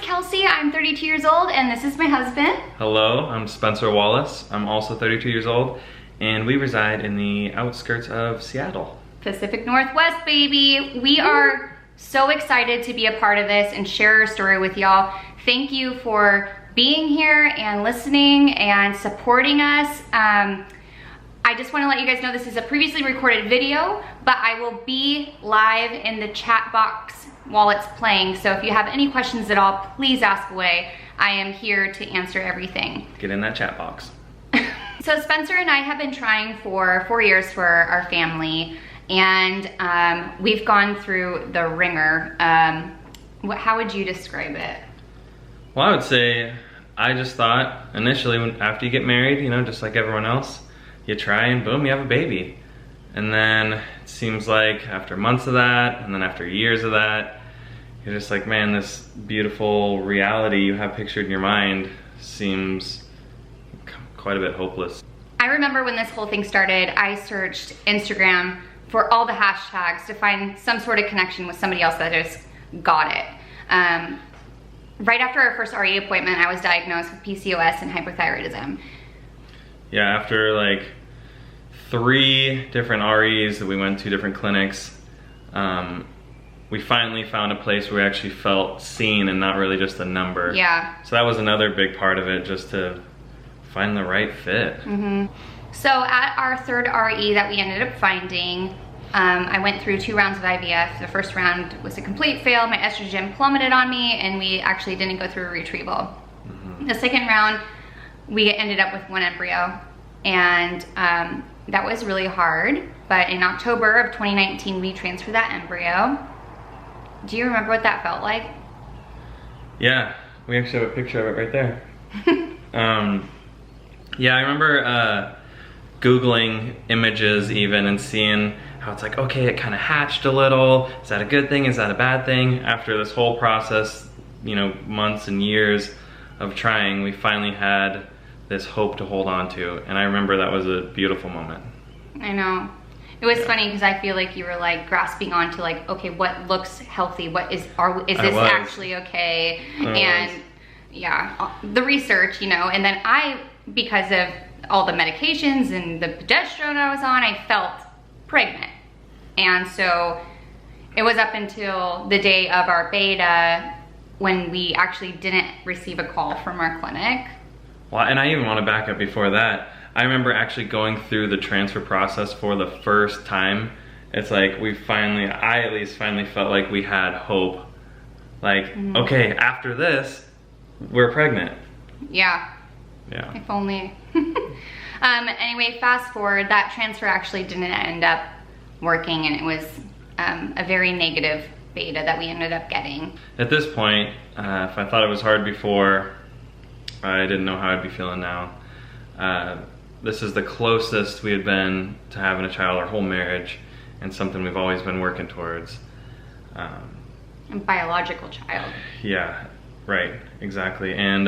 Kelsey, I'm 32 years old, and this is my husband. Hello, I'm Spencer Wallace. I'm also 32 years old, and we reside in the outskirts of Seattle. Pacific Northwest, baby. We are so excited to be a part of this and share our story with y'all. Thank you for being here and listening and supporting us. I just want to let you guys know this is a previously recorded video, but I will be live in the chat box while it's playing. So if you have any questions at all, please ask away. I am here to answer everything. Get in that chat box. So Spencer and I have been trying for 4 years for our family, and we've gone through the ringer. How would you describe it? Well, I would say, I just thought initially after you get married, you know, just like everyone else, you try and boom, you have a baby. And then it seems like after months of that, and then after years of that, you're just like, man, this beautiful reality you have pictured in your mind seems quite a bit hopeless. I remember when this whole thing started, I searched Instagram for all the hashtags to find some sort of connection with somebody else that just got it. Right after our first RE appointment, I was diagnosed with PCOS and hypothyroidism. Yeah, after like 3 different REs that we went to different clinics, we finally found a place where we actually felt seen and not really just a number. Yeah. So that was another big part of it, just to find the right fit. Mm-hmm. So at our 3rd RE that we ended up finding, I went through 2 rounds of IVF. The first round was a complete fail. My estrogen plummeted on me, and we actually didn't go through a retrieval. Mm-hmm. The second round, we ended up with 1 embryo, and that was really hard. But in October of 2019, we transferred that embryo. Do you remember what that felt like? Yeah, we actually have a picture of it right there. Yeah, I remember Googling images even and seeing how it's like, okay, it kind of hatched a little. Is that a good thing? Is that a bad thing? After this whole process, you know, months and years of trying, we finally had this hope to hold on to. And I remember that was a beautiful moment. I know. It was funny because I feel like you were like grasping onto like, okay, what looks healthy? What is this actually okay? And yeah, the research, you know, and then because of all the medications and the progesterone I was on, I felt pregnant. And so it was up until the day of our beta when we actually didn't receive a call from our clinic. Well, and I even want to back up before that. I remember actually going through the transfer process for the first time. It's like I at least finally felt like we had hope. Like, okay, after this, we're pregnant. Yeah. Yeah. If only. Anyway, fast forward, that transfer actually didn't end up working, and it was a very negative beta that we ended up getting. At this point, if I thought it was hard before, I didn't know how I'd be feeling now. This is the closest we had been to having a child our whole marriage, and something we've always been working towards. A biological child. Yeah, right, exactly. And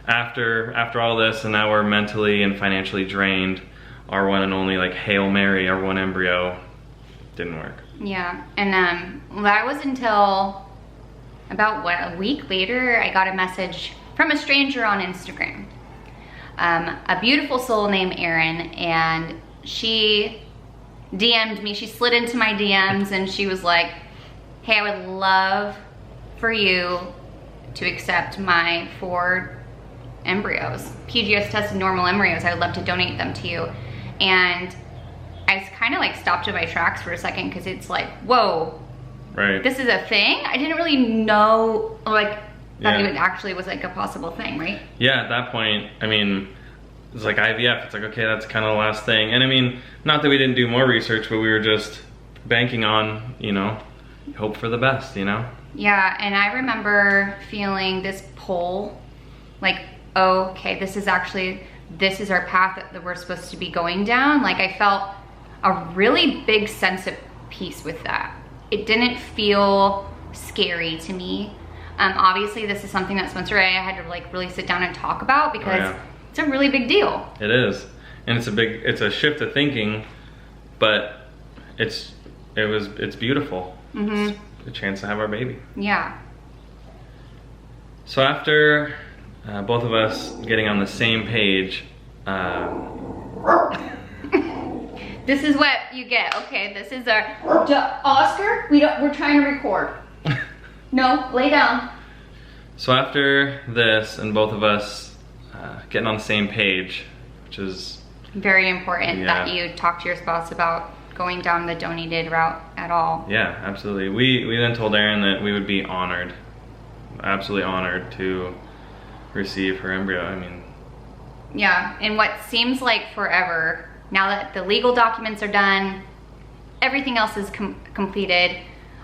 after all this, and now we're mentally and financially drained, our one and only like Hail Mary, our 1 embryo, didn't work. Yeah, and that was until about a week later, I got a message from a stranger on Instagram. A beautiful soul named Erin, and she DM'd me. She slid into my DMs and she was like, hey, I would love for you to accept my 4 embryos, PGS tested normal embryos. I would love to donate them to you. And I kind of like stopped in my tracks for a second, because it's like, whoa, right, this is a thing? I didn't really know like that it actually was like a possible thing, right? Yeah, at that point, I mean, it's like IVF. It's like, okay, that's kind of the last thing. And I mean, not that we didn't do more research, but we were just banking on, you know, hope for the best, you know? Yeah, and I remember feeling this pull, like, oh, okay, this is our path that we're supposed to be going down. Like, I felt a really big sense of peace with that. It didn't feel scary to me. Obviously, this is something that Spencer and I had to like really sit down and talk about, because it's a really big deal. It is, and it's a shift of thinking, but it's beautiful. Mm-hmm. It's a chance to have our baby. Yeah. So after both of us getting on the same page, this is what you get. Okay, this is our Oscar. We're trying to record. No, lay down. So after this, and both of us getting on the same page, which is very important that you talk to your spouse about going down the donated route at all. Yeah, absolutely. We then told Erin that we would be honored, absolutely honored to receive her embryo. I mean, yeah, in what seems like forever, now that the legal documents are done, everything else is completed,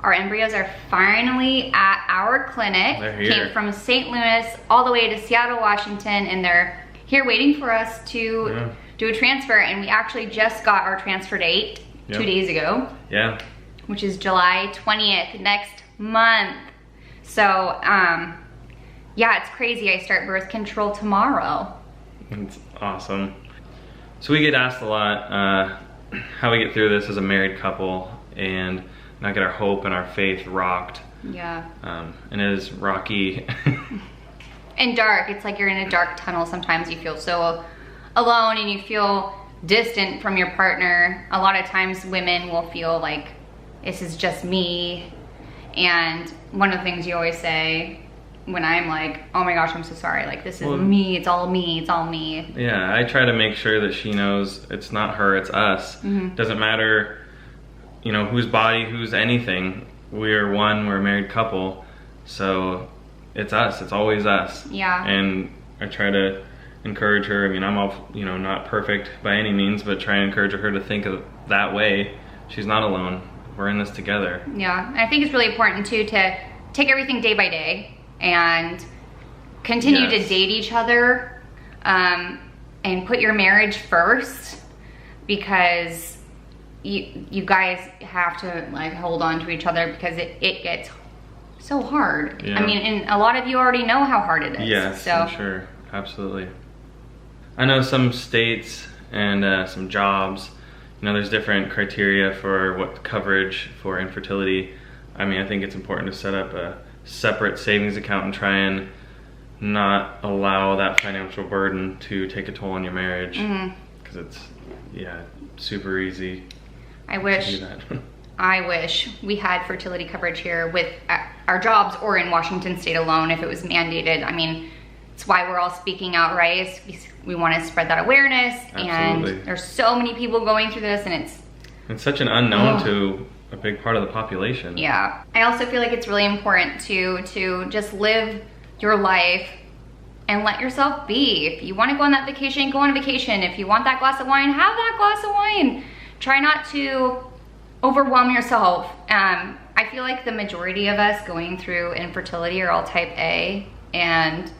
our embryos are finally at our clinic. They're here. Came from St. Louis all the way to Seattle, Washington, and they're here waiting for us to do a transfer. And we actually just got our transfer date 2 days ago. Yeah. Which is July 20th, next month. So, yeah, it's crazy. I start birth control tomorrow. It's awesome. So we get asked a lot how we get through this as a married couple and not get our hope and our faith rocked. Yeah. And it is rocky. And dark. It's like you're in a dark tunnel. Sometimes you feel so alone and you feel distant from your partner. A lot of times women will feel like this is just me. And one of the things you always say when I'm like, oh my gosh, I'm so sorry, like this is me, it's all me, it's all me. Yeah, I try to make sure that she knows it's not her, it's us. Doesn't matter, you know, whose body, who's anything. We're one, we're a married couple, so it's us, it's always us. Yeah. And I try to encourage her. I mean, I'm all, you know, not perfect by any means, but try and encourage her to think of that way. She's not alone. We're in this together. Yeah, and I think it's really important too to take everything day by day and continue to date each other, and put your marriage first, because you guys have to like hold on to each other, because it gets so hard. I mean, and a lot of you already know how hard it is. Yes, so. I'm sure, absolutely. I know some states and some jobs, you know, there's different criteria for what coverage for infertility. I mean, I think it's important to set up a separate savings account and try and not allow that financial burden to take a toll on your marriage, because it's super easy. I wish we had fertility coverage here with our jobs or in Washington state alone if it was mandated. I mean, it's why we're all speaking out, right? We want to spread that awareness. Absolutely. And there's so many people going through this, and it's such an unknown to a big part of the population. Yeah. I also feel like it's really important to just live your life and let yourself be. If you want to go on that vacation, go on vacation. If you want that glass of wine, have that glass of wine. Try not to overwhelm yourself. I feel like the majority of us going through infertility are all type A and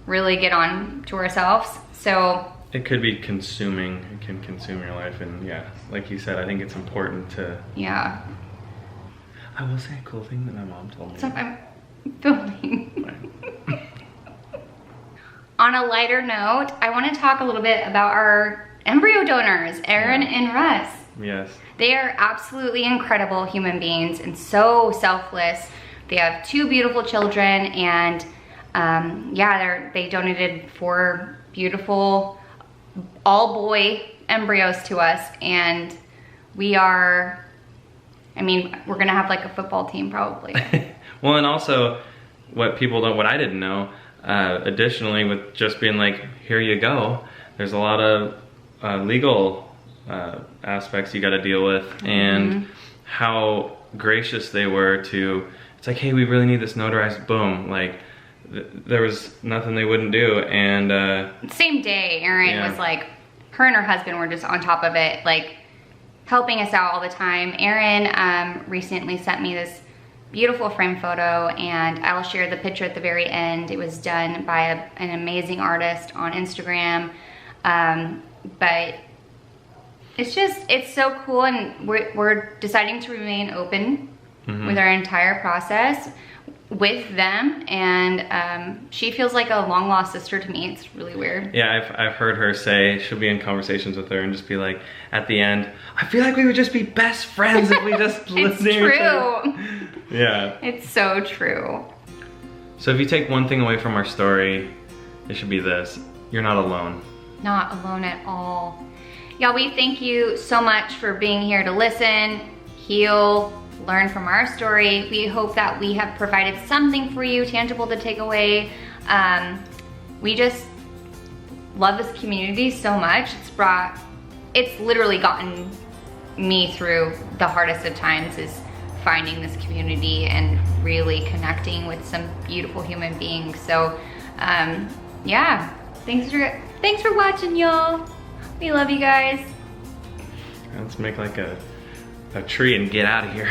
really get on to ourselves. So it could be consuming. It can consume your life, and like you said, I think it's important to. Yeah. I will say a cool thing that my mom told me. So I'm filming. On a lighter note, I want to talk a little bit about our embryo donors, Erin and Russ. Yes. They are absolutely incredible human beings and so selfless. They have 2 beautiful children, and they donated 4 beautiful all-boy embryos to us, and we're gonna have like a football team probably. Well, and also what I didn't know, additionally, with just being like, here you go, there's a lot of legal aspects you got to deal with, and how gracious they were to, it's like, hey, we really need this notarized, boom, like there was nothing they wouldn't do. And same day, Erin was like, her and her husband were just on top of it, like helping us out all the time. Erin recently sent me this beautiful frame photo, and I'll share the picture at the very end. It was done by an amazing artist on Instagram, but it's so cool, and we're deciding to remain open with our entire process with them, and she feels like a long lost sister to me. It's really weird. Yeah, I've heard her say, she'll be in conversations with her and just be like, at the end, I feel like we would just be best friends if we just It's listened. true. Yeah. It's so true. So if you take one thing away from our story, it should be this: you're not alone. Not alone at all. Y'all, we thank you so much for being here to listen, heal, learn from our story. We hope that we have provided something for you tangible to take away. We just love this community so much. It's literally gotten me through the hardest of times, is finding this community and really connecting with some beautiful human beings. So yeah, thanks for watching, y'all. We love you guys. Let's make like a tree and get out of here.